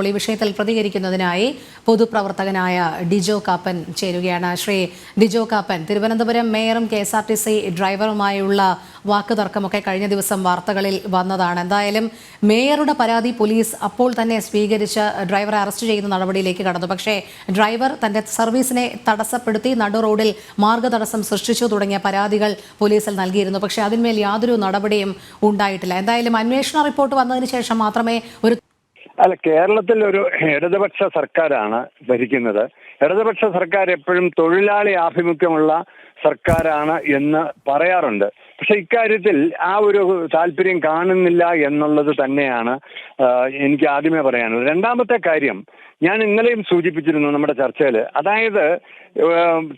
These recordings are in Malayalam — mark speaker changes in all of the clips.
Speaker 1: ഈ വിഷയത്തിൽ പ്രതികരിക്കുന്നതിനായി പൊതുപ്രവർത്തകനായ ഡിജോ കാപ്പൻ ചേരുകയാണ്. ശ്രീ ഡിജോ കാപ്പൻ, തിരുവനന്തപുരം മേയറും KSRTC ഡ്രൈവറുമായുള്ള വാക്കുതർക്കമൊക്കെ കഴിഞ്ഞ ദിവസം വാർത്തകളിൽ വന്നതാണ്. എന്തായാലും മേയറുടെ പരാതി പോലീസ് അപ്പോൾ തന്നെ സ്വീകരിച്ച് ഡ്രൈവറെ അറസ്റ്റ് ചെയ്യുന്ന നടപടിയിലേക്ക് കടന്നു. പക്ഷേ ഡ്രൈവർ തന്റെ സർവീസിനെ തടസ്സപ്പെടുത്തി നടു റോഡിൽ മാർഗതടസ്സം സൃഷ്ടിച്ചു തുടങ്ങിയ പരാതികൾ പോലീസിൽ നൽകിയിരുന്നു. പക്ഷേ അതിന്മേൽ യാതൊരു നടപടിയും ഉണ്ടായിട്ടില്ല. എന്തായാലും അന്വേഷണ റിപ്പോർട്ട് വന്നതിന് ശേഷം മാത്രമേ ഒരു
Speaker 2: കേരളത്തിൽ ഒരു ഇടതുപക്ഷ സർക്കാരാണ് ഭരിക്കുന്നത്. ഇടതുപക്ഷ സർക്കാർ എപ്പോഴും തൊഴിലാളി ആഭിമുഖ്യമുള്ള സർക്കാരാണ് എന്ന് പറയാറുണ്ട്. പക്ഷെ ഇക്കാര്യത്തിൽ ആ ഒരു താല്പര്യം കാണുന്നില്ല എന്നുള്ളത് തന്നെയാണ് എനിക്ക് ആദ്യമേ പറയാനുള്ളത്. രണ്ടാമത്തെ കാര്യം ഞാൻ ഇന്നലെയും സൂചിപ്പിച്ചിരുന്നു നമ്മുടെ ചർച്ചയിൽ. അതായത്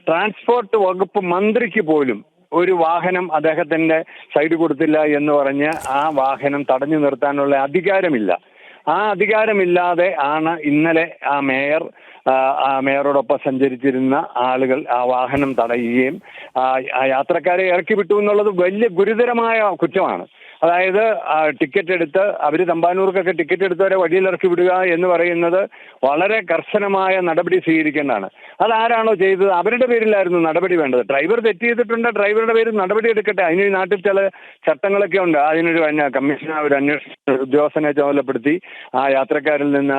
Speaker 2: ട്രാൻസ്പോർട്ട് വകുപ്പ് മന്ത്രിക്ക് പോലും ഒരു വാഹനം അദ്ദേഹത്തിന്റെ സൈഡ് കൊടുത്തില്ല എന്ന് പറഞ്ഞ് ആ വാഹനം തടഞ്ഞു നിർത്താനുള്ള അധികാരമില്ല. ആ അധികാരമില്ലാതെ ആണ് ഇന്നലെ ആ മേയറോടൊപ്പം സഞ്ചരിച്ചിരുന്ന ആളുകൾ ആ വാഹനം തടയുകയും ആ യാത്രക്കാരെ ഇറക്കി വിട്ടു എന്നുള്ളത് വലിയ ഗുരുതരമായ കുറ്റമാണ്. അതായത് ടിക്കറ്റ് എടുത്ത് അവർ തമ്പാനൂർക്കൊക്കെ ടിക്കറ്റ് എടുത്തവരെ വഴിയിലിറക്കി വിടുക എന്ന് പറയുന്നത് വളരെ കർശനമായ നടപടി സ്വീകരിക്കേണ്ടതാണ്. അതാരാണോ ചെയ്തത് അവരുടെ പേരിലായിരുന്നു നടപടി വേണ്ടത്. ഡ്രൈവർ തെറ്റ് ചെയ്തിട്ടുണ്ട്, ഡ്രൈവറുടെ പേരിൽ നടപടി എടുക്കട്ടെ. അതിന് ഈ നാട്ടിൽ ചില ചട്ടങ്ങളൊക്കെ ഉണ്ട്. അതിനൊരു കമ്മീഷൻ ഒരു അന്വേഷണ ഉദ്യോഗസ്ഥനെ ചുമതലപ്പെടുത്തി ആ യാത്രക്കാരിൽ നിന്ന്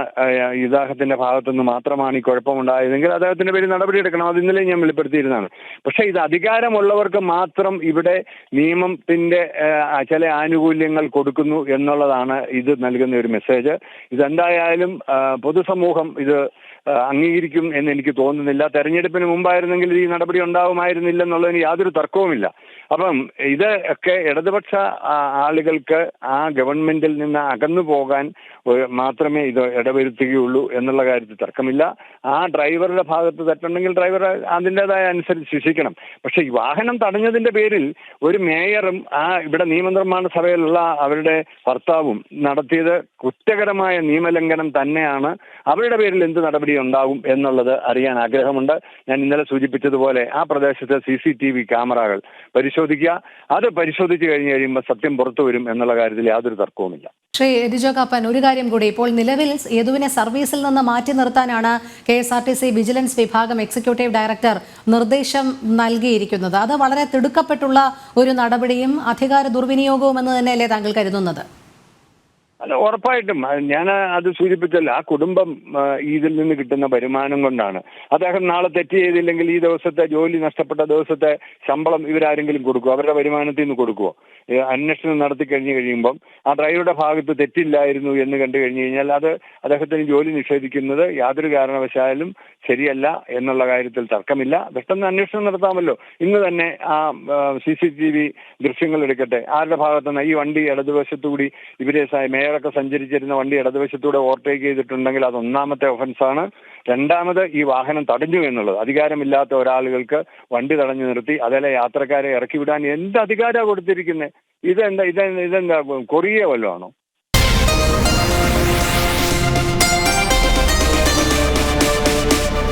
Speaker 2: ഇദ്ദേഹത്തിന്റെ ഭാഗത്തുനിന്ന് മാത്രമാണ് ഈ കുഴപ്പമുണ്ടായതെങ്കിൽ അദ്ദേഹത്തിന്റെ പേരിൽ നടപടി എടുക്കണം. അത് ഇന്നലെ ഞാൻ വെളിപ്പെടുത്തിയിരുന്നതാണ്. പക്ഷേ ഇത് അധികാരമുള്ളവർക്ക് മാത്രം ഇവിടെ നിയമത്തിന്റെ ചില ആനുകൂല്യങ്ങൾ കൊടുക്കുന്നു എന്നുള്ളതാണ് ഇത് നൽകുന്ന ഒരു മെസ്സേജ്. ഇതെന്തായാലും പൊതുസമൂഹം ഇത് അംഗീകരിക്കും എന്ന് എനിക്ക് തോന്നുന്നില്ല. തെരഞ്ഞെടുപ്പിന് മുമ്പായിരുന്നെങ്കിൽ ഈ നടപടി ഉണ്ടാവുമായിരുന്നില്ലെന്നുള്ളതിന് യാതൊരു തർക്കവുമില്ല. അപ്പം ഇത് ഒക്കെ ഇടതുപക്ഷ ആളുകൾക്ക് ആ ഗവൺമെന്റിൽ നിന്ന് അകന്നു പോകാൻ മാത്രമേ ഇത് ഇടവരുത്തുകയുള്ളൂ എന്നുള്ള കാര്യത്തിൽ തർക്കമില്ല. ആ ഡ്രൈവറുടെ ഭാഗത്ത് തെറ്റുണ്ടെങ്കിൽ ഡ്രൈവർ അതിൻ്റെതായ അനുസരിച്ച് ശിക്ഷിക്കണം. പക്ഷെ ഈ വാഹനം തടഞ്ഞതിന്റെ പേരിൽ ഒരു മേയറും ഇവിടെ നിയമനിർമ്മാണ സഭയിലുള്ള അവരുടെ ഭർത്താവും നടത്തിയത് കുറ്റകരമായ നിയമലംഘനം തന്നെയാണ്. അവരുടെ പേരിൽ എന്ത് നടപടി ഉണ്ടാകും എന്നുള്ളത് അറിയാൻ ആഗ്രഹമുണ്ട്. ഞാൻ ഇന്നലെ സൂചിപ്പിച്ചതുപോലെ ആ പ്രദേശത്തെ CCTV ക്യാമറകൾ പരിശോധിക്കുക. അത് പരിശോധിച്ച് കഴിയുമ്പോൾ സത്യം പുറത്തു വരും എന്നുള്ള കാര്യത്തിൽ യാതൊരു തർക്കവുമില്ല.
Speaker 1: ശ്രീ ഡിജോ കാപ്പൻ, ഒരു കാര്യം കൂടി. ഇപ്പോൾ നിലവിൽ യദുവിനെ സർവീസിൽ നിന്ന് മാറ്റി നിർത്താനാണ് KSRTC വിജിലൻസ് വിഭാഗം എക്സിക്യൂട്ടീവ് ഡയറക്ടർ നിർദ്ദേശം നൽകിയിരിക്കുന്നത്. അത് വളരെ തിടുക്കപ്പെട്ടുള്ള ഒരു നടപടിയും അധികാര ദുർവിനിയോഗവും എന്ന് തന്നെയല്ലേ താങ്കൾ കരുതുന്നത്?
Speaker 2: അല്ല, ഉറപ്പായിട്ടും ഞാൻ അത് സൂചിപ്പിച്ചല്ല. ആ കുടുംബം ഇതിൽ നിന്ന് കിട്ടുന്ന വരുമാനം കൊണ്ടാണ്. അദ്ദേഹം നാളെ തെറ്റ് ചെയ്തില്ലെങ്കിൽ ഈ ദിവസത്തെ ജോലി നഷ്ടപ്പെട്ട ദിവസത്തെ ശമ്പളം ഇവരാരെങ്കിലും കൊടുക്കുമോ? അവരുടെ വരുമാനത്തിൽ നിന്ന് കൊടുക്കുമോ? അന്വേഷണം നടത്തി കഴിയുമ്പം ആ ഡ്രൈവറുടെ ഭാഗത്ത് തെറ്റില്ലായിരുന്നു എന്ന് കണ്ടു കഴിഞ്ഞു കഴിഞ്ഞാൽ അത് അദ്ദേഹത്തിന് ജോലി നിഷേധിക്കുന്നത് യാതൊരു കാരണവശാലും ശരിയല്ല എന്നുള്ള കാര്യത്തിൽ തർക്കമില്ല. പെട്ടെന്ന് അന്വേഷണം നടത്താമല്ലോ. ഇന്ന് തന്നെ ആ CCTV ദൃശ്യങ്ങൾ എടുക്കട്ടെ. ആരുടെ ഭാഗത്തുനിന്ന് ഈ വണ്ടി ഇടതുവശത്തുകൂടി ഇവരെ മേയറൊക്കെ സഞ്ചരിച്ചിരുന്ന വണ്ടി ഇടതുവശത്തൂടെ ഓവർടേക്ക് ചെയ്തിട്ടുണ്ടെങ്കിൽ അത് ഒന്നാമത്തെ ഒഫൻസാണ്. രണ്ടാമത് ഈ വാഹനം തടഞ്ഞു എന്നുള്ളത്. അധികാരമില്ലാത്ത ഒരാളുകൾക്ക് വണ്ടി തടഞ്ഞു നിർത്തി അതേലെ യാത്രക്കാരെ ഇറക്കി വിടാൻ എന്ത് അധികാരമാണ് കൊടുത്തിരിക്കുന്നത്? ഇതെന്താ കൊറിയ വല്ലതും ആണോ?